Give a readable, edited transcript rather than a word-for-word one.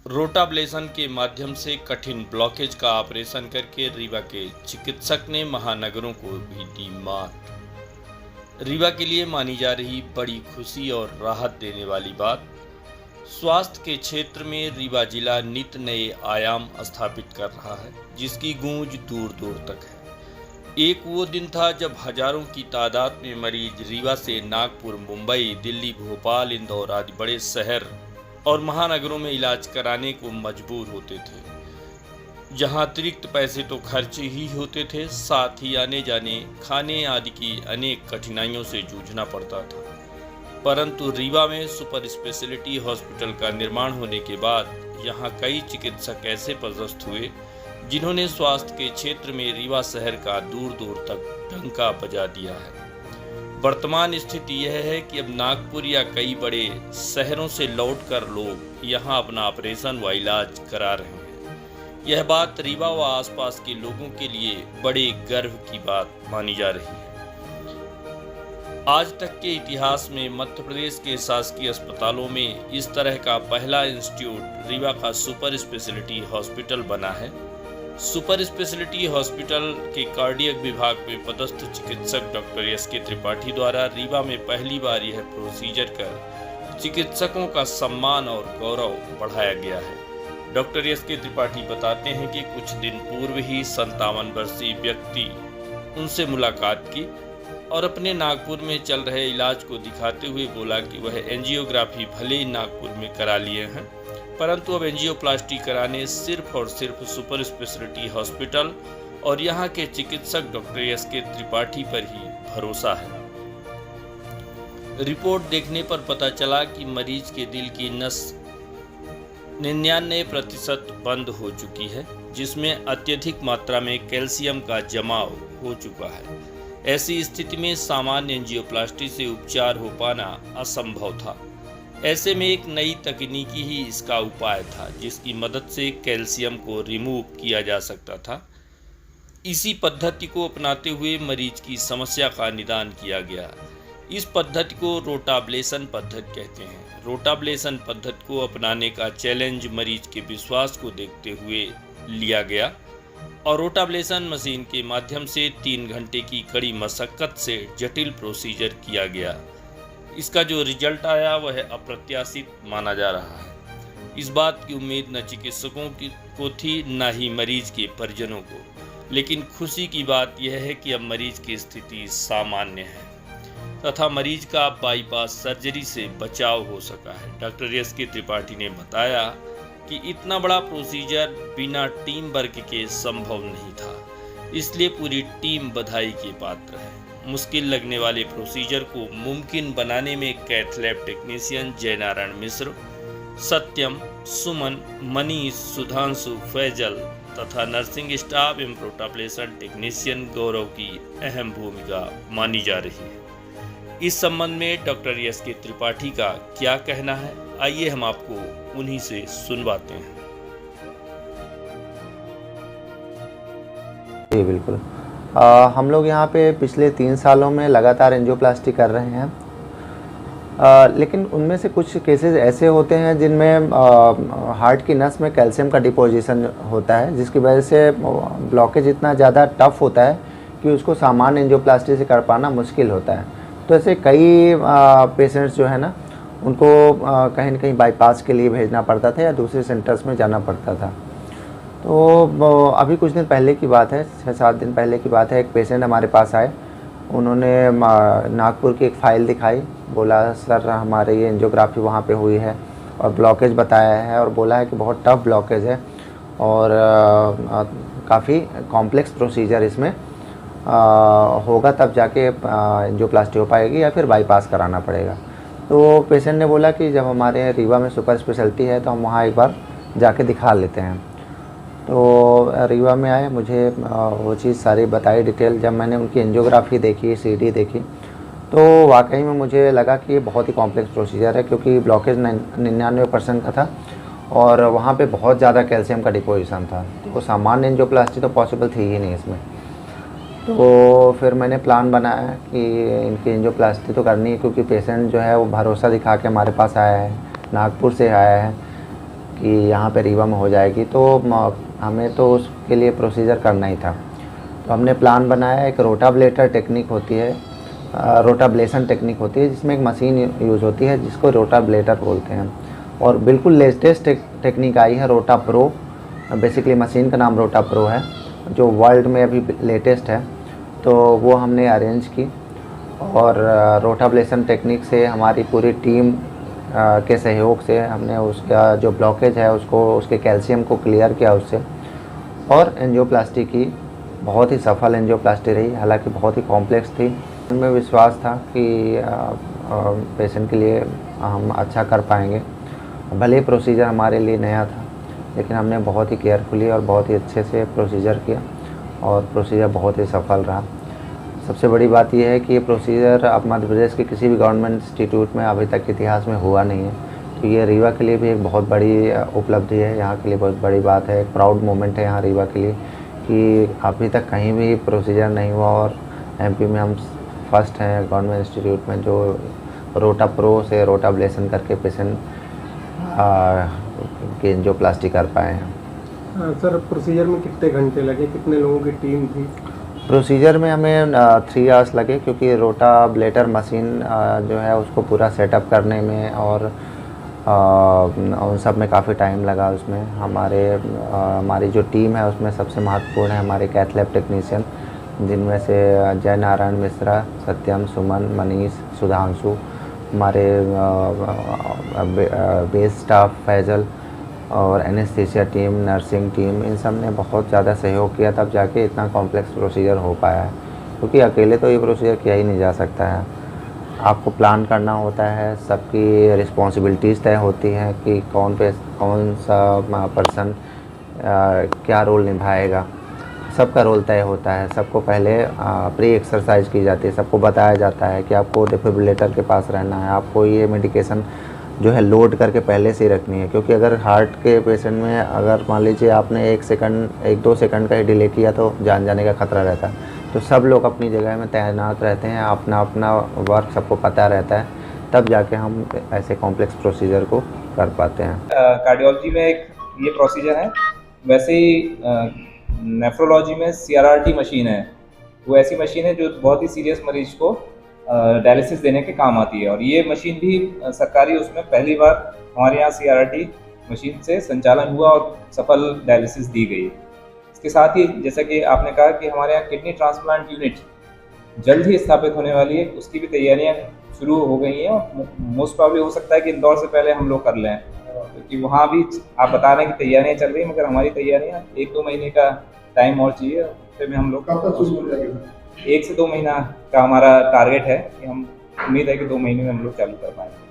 रोटाब्लेशन के माध्यम से कठिन ब्लॉकेज का ऑपरेशन करके रीवा के चिकित्सक ने महानगरों को भी दी मात। रीवा के लिए मानी जा रही बड़ी खुशी और राहत देने वाली बात, स्वास्थ्य के क्षेत्र में रीवा जिला नित नए आयाम स्थापित कर रहा है, जिसकी गूंज दूर दूर तक है। एक वो दिन था जब हजारों की तादाद में मरीज रीवा से नागपुर, मुंबई, दिल्ली, भोपाल, इंदौर आदि बड़े शहर और महानगरों में इलाज कराने को मजबूर होते थे, जहां अतिरिक्त पैसे तो खर्च ही होते थे, साथ ही आने जाने, खाने आदि की अनेक कठिनाइयों से जूझना पड़ता था। परंतु रीवा में सुपर स्पेशलिटी हॉस्पिटल का निर्माण होने के बाद यहां कई चिकित्सक ऐसे पदस्थ हुए जिन्होंने स्वास्थ्य के क्षेत्र में रीवा शहर का दूर दूर तक डंका बजा दिया है। वर्तमान स्थिति यह है कि अब नागपुर या कई बड़े शहरों से लौटकर लोग यहां अपना ऑपरेशन व इलाज करा रहे हैं। यह बात रीवा व आसपास के लोगों के लिए बड़े गर्व की बात मानी जा रही है। आज तक के इतिहास में मध्य प्रदेश के शासकीय अस्पतालों में इस तरह का पहला इंस्टीट्यूट रीवा का सुपर स्पेशलिटी हॉस्पिटल बना है। सुपर स्पेशलिटी हॉस्पिटल के कार्डियक विभाग में पदस्थ चिकित्सक डॉक्टर एस.के. त्रिपाठी द्वारा रीवा में पहली बार यह प्रोसीजर कर चिकित्सकों का सम्मान और गौरव बढ़ाया गया है। Doctor S K. त्रिपाठी बताते हैं कि कुछ दिन पूर्व ही 57 वर्षीय व्यक्ति उनसे मुलाकात की और अपने नागपुर में चल रहे इलाज को दिखाते हुए बोला कि वह एंजियोग्राफी भले ही नागपुर में करा लिए हैं, परंतु अब एंजियोप्लास्टी कराने सिर्फ और सिर्फ सुपर स्पेशलिटी हॉस्पिटल और यहाँ के चिकित्सक डॉक्टर एस.के. त्रिपाठी पर ही भरोसा है। रिपोर्ट देखने पर पता चला कि मरीज के दिल की नस 99% बंद हो चुकी है, जिसमें अत्यधिक मात्रा में कैल्शियम का जमाव हो चुका है। ऐसी स्थिति में सामान्य एंजियोप्लास्टी से उपचार हो पाना असंभव था। ऐसे में एक नई तकनीकी ही इसका उपाय था, जिसकी मदद से कैल्शियम को रिमूव किया जा सकता था। इसी पद्धति को अपनाते हुए मरीज की समस्या का निदान किया गया। इस पद्धति को रोटाब्लेशन पद्धति कहते हैं। रोटाब्लेशन पद्धति को अपनाने का चैलेंज मरीज के विश्वास को देखते हुए लिया गया और रोटाब्लेशन मशीन के माध्यम से 3 घंटे की कड़ी मशक्कत से जटिल प्रोसीजर किया गया। इसका जो रिजल्ट आया वह अप्रत्याशित माना जा रहा है। इस बात की उम्मीद न चिकित्सकों को थी, न ही मरीज के परिजनों को, लेकिन खुशी की बात यह है कि अब मरीज की स्थिति सामान्य है तथा मरीज का बाईपास सर्जरी से बचाव हो सका है। Doctor S K. त्रिपाठी ने बताया कि इतना बड़ा प्रोसीजर बिना टीम वर्क के संभव नहीं था, इसलिए पूरी टीम बधाई के पात्र है। मुश्किल लगने वाले प्रोसीजर को मुमकिन बनाने में कैथ लैब टेक्नीशियन जयनारायण मिश्र, सत्यम, सुमन, मनीष, सुधांशु, फैजल तथा नर्सिंग स्टाफ एवं रोटाब्लेशन टेक्नीशियन गौरव की अहम भूमिका मानी जा रही है। इस संबंध में डॉक्टर एस.के. त्रिपाठी का क्या कहना है, आइए हम आपको उन्हीं से सुनवाते हैं। जी बिल्कुल। हम लोग यहाँ पे पिछले 3 सालों में लगातार एंजियोप्लास्टी कर रहे हैं, लेकिन उनमें से कुछ केसेस ऐसे होते हैं जिनमें हार्ट की नस में कैल्शियम का डिपोजिशन होता है, जिसकी वजह से ब्लॉकेज इतना ज़्यादा टफ होता है कि उसको सामान्य एंजियोप्लास्टी से कर पाना मुश्किल होता है। तो ऐसे कई पेशेंट्स जो है ना, उनको कहीं ना कहीं बाईपास के लिए भेजना पड़ता था या दूसरे सेंटर्स में जाना पड़ता था। तो अभी कुछ दिन पहले की बात है, 6-7 दिन पहले की बात है, एक पेशेंट हमारे पास आए। उन्होंने नागपुर की एक फ़ाइल दिखाई, बोला सर हमारे ये एंजियोग्राफी वहाँ पे हुई है और ब्लॉकेज बताया है और बोला है कि बहुत टफ ब्लॉकेज है और काफ़ी कॉम्प्लेक्स प्रोसीजर इसमें होगा, तब जाके एंजियोप्लास्टी हो पाएगी या फिर बाईपास कराना पड़ेगा। तो पेशेंट ने बोला कि जब हमारे रीवा में सुपर स्पेशलिटी है तो हम वहाँ एक बार जाके दिखा लेते हैं। तो रीवा में आए, मुझे वो चीज़ सारी बताई डिटेल। जब मैंने उनकी एंजियोग्राफी देखी, सीडी देखी, तो वाकई में मुझे लगा कि ये बहुत ही कॉम्प्लेक्स प्रोसीजर है, क्योंकि ब्लॉकेज 99% का था और वहाँ पे बहुत ज़्यादा कैल्शियम का डिपोजिशन था। तो सामान्य एंजियोप्लास्टी तो पॉसिबल थी ही नहीं इसमें। तो फिर मैंने प्लान बनाया कि इनकी एंजियोप्लास्टी तो करनी है, क्योंकि पेशेंट जो है वो भरोसा दिखा के हमारे पास आया है, नागपुर से आया है। कि यहाँ पे रीवा में हो जाएगी, तो हमें तो उसके लिए प्रोसीजर करना ही था। तो हमने प्लान बनाया, एक रोटाब्लेटर टेक्निक होती है, रोटाब्लेशन टेक्निक होती है, जिसमें एक मशीन यूज़ होती है जिसको रोटाब्लेटर बोलते हैं। और बिल्कुल लेटेस्ट टेक्निक आई है रोटा प्रो, बेसिकली मशीन का नाम रोटा प्रो है, जो वर्ल्ड में अभी लेटेस्ट है। तो वो हमने अरेंज की और रोटाब्लेशन टेक्निक से हमारी पूरी टीम के सहयोग से हमने उसका जो ब्लॉकेज है उसको, उसके कैल्शियम को क्लियर किया उससे, और एंजियोप्लास्टी की। बहुत ही सफल एंजियोप्लास्टी रही, हालांकि बहुत ही कॉम्प्लेक्स थी। उनमें विश्वास था कि पेशेंट के लिए हम अच्छा कर पाएंगे। भले ही प्रोसीजर हमारे लिए नया था, लेकिन हमने बहुत ही केयरफुली और बहुत ही अच्छे से प्रोसीजर किया और प्रोसीजर बहुत ही सफल रहा। सबसे बड़ी बात यह है कि ये प्रोसीजर अब मध्य प्रदेश के किसी भी गवर्नमेंट इंस्टीट्यूट में अभी तक इतिहास में हुआ नहीं है। तो ये रीवा के लिए भी एक बहुत बड़ी उपलब्धि है, यहाँ के लिए बहुत बड़ी बात है, एक प्राउड मोमेंट है यहाँ रीवा के लिए कि अभी तक कहीं भी प्रोसीजर नहीं हुआ और एमपी में हम फर्स्ट हैं गवर्नमेंट इंस्टीट्यूट में जो रोटा प्रो से रोटाब्लेशन करके पेशेंट की एंजियोप्लास्टी कर पाए हैं। सर, प्रोसीजर में कितने घंटे लगे, कितने लोगों की टीम थी? प्रोसीजर में हमें 3 आवर्स लगे, क्योंकि रोटाब्लेटर मशीन जो है उसको पूरा सेटअप करने में और उन सब में काफ़ी टाइम लगा। उसमें हमारी जो टीम है उसमें सबसे महत्वपूर्ण है हमारे कैथ लैब टेक्नीशियन, जिनमें से जय नारायण मिश्रा, सत्यम, सुमन, मनीष, सुधांशु, हमारे बेस स्टाफ फैजल और एनेस्थीसिया टीम, नर्सिंग टीम, इन सब ने बहुत ज़्यादा सहयोग किया, तब जाके इतना कॉम्प्लेक्स प्रोसीजर हो पाया है। क्योंकि अकेले तो ये प्रोसीजर किया ही नहीं जा सकता है, आपको प्लान करना होता है, सबकी रिस्पॉन्सिबिलिटीज़ तय होती हैं कि कौन सा पर्सन क्या रोल निभाएगा। सबका रोल तय होता है, सबको पहले प्री एक्सरसाइज की जाती है, सबको बताया जाता है कि आपको डिफिब्रिलेटर के पास रहना है, आपको ये मेडिकेशन जो है लोड करके पहले से ही रखनी है। क्योंकि अगर हार्ट के पेशेंट में अगर मान लीजिए आपने 1-2 सेकंड का ही डिले किया तो जान जाने का खतरा रहता है। तो सब लोग अपनी जगह में तैनात रहते हैं, अपना अपना वर्क सबको पता रहता है, तब जाके हम ऐसे कॉम्प्लेक्स प्रोसीजर को कर पाते हैं। कार्डियोलॉजी में एक ये प्रोसीजर है, वैसे ही नेफ्रोलॉजी में CRRT मशीन है। वो ऐसी मशीन है जो बहुत ही सीरियस मरीज को डायलिसिस देने के काम आती है, और ये मशीन भी सरकारी उसमें पहली बार हमारे यहाँ CRRT मशीन से संचालन हुआ और सफल डायलिसिस दी गई। इसके साथ ही जैसा कि आपने कहा कि हमारे यहाँ किडनी ट्रांसप्लांट यूनिट जल्द ही स्थापित होने वाली है, उसकी भी तैयारियाँ शुरू हो गई हैं और मोस्ट प्रॉब्ली हो सकता है कि इंदौर से पहले हम लोग कर लें, क्योंकि वहाँ भी आप बता रहे हैं कि तैयारियाँ चल रही हैं, मगर हमारी तैयारियाँ 1-2 महीने का टाइम और चाहिए, फिर में हम लोग 1 से 2 महीना का हमारा टारगेट है कि हम उम्मीद है कि 2 महीने में हम लोग चालू कर पाएंगे।